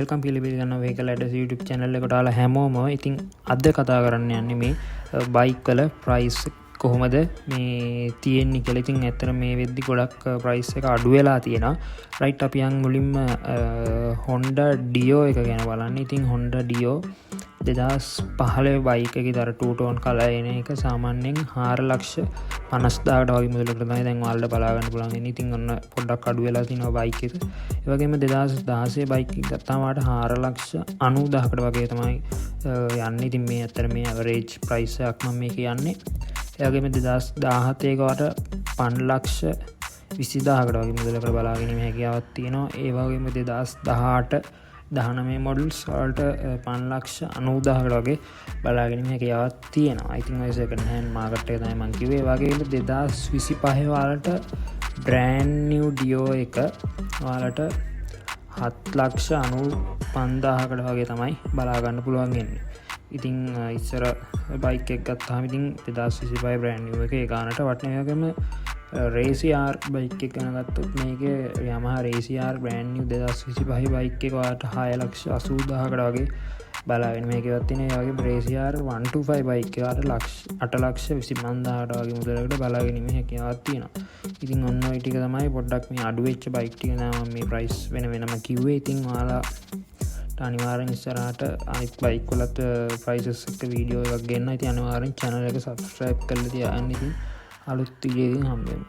Welcome පිළිගන්න vehicle ads YouTube channel එකට ආලා හැමෝම ඉතින් අද කතා කරන්න යන්නේ මේ බයික් වල ප්‍රයිස් කොහොමද මේ තියෙන්නේ කියලා. ඉතින් ඇත්තට මේ වෙද්දි ගොඩක් ප්‍රයිස් එක අඩු වෙලා තියෙනවා. රයිට් අපි යන් මුලින්ම Honda Dio එක ගැන බලන්න. ඉතින් Honda Dio 2015 බයික් එකේ දර 2 tone කලර් එන එක සාමාන්‍යයෙන් 4,50,000කට වගේ මුදලකට තමයි දැන් ඔයාලට බලා ගන්න පුළුවන්. ඉතින් ඔන්න පොඩ්ඩක් අඩු වෙලා තිනවා බයික් එක. ඒ වගේම 2016 බයික් එක ගත්තාම 4,90,000කට වගේ තමයි යන්නේ. ඉතින් මේ අතර මේ ඇවරේජ් ප්‍රයිස් එකක් මම මේ කියන්නේ. ඒ වගේම 2017 කට 5,20,000කට වගේ මුදලකට බලා ගැනීම හැකියාවක් තියෙනවා. ඒ වගේම 2018 19 මොඩල්ස් වලට 5,90,000කට වගේ බලා ගැනීම හැකියාවක් තියෙනවා. ඉතින් ඔය සෙකන්ඩ් හෑන්ඩ් මාකට් එක තමයි මම කිව්වේ. ඒ වගේම 2025 වලට බ්‍රෑන්ඩ් නිව් Dio එක වලට 7,95,000කට වගේ තමයි බලා ගන්න පුළුවන් වෙන්නේ. ඉතින් ඉස්සර බයික් එකක් ගත්තාම ඉතින් 2025 බ්‍රෑන්ඩ් නිව් එක ඒ ගානට වටින. ඒ වගේම රේසි ආර් බයික් එක ගැන ගත්තොත් මේකේ Yamaha Ray Z R brand new 2025 bike එක වාට 6,80,000කට වගේ බලාගෙන මේකවත් තියෙන. ඒ වගේ රේසි ආර් 125 බයික් එකට 8,25,000කට වගේ මුදලකට බලා ගැනීම හැකියාවක් තියෙනවා. ඉතින් ඔන්න ඔය ටික තමයි පොඩ්ඩක් මේ අඩු වෙච්ච බයික් ටික නම් මේ ප්‍රයිස් වෙනම කිව්වේ. ඉතින් ඔයාලා අනිවාර්යෙන් ඉස්සරහට අනිත් බයික් වලත් ප්‍රයිසස් එක වීඩියෝ එකක් ගෙන්න. ඉතින් අනිවාර්යෙන් channel එක subscribe කරලා තියාගන්න. ඉතින් අලුත් වීඩියෝ එකකින් හම්බ වෙමු.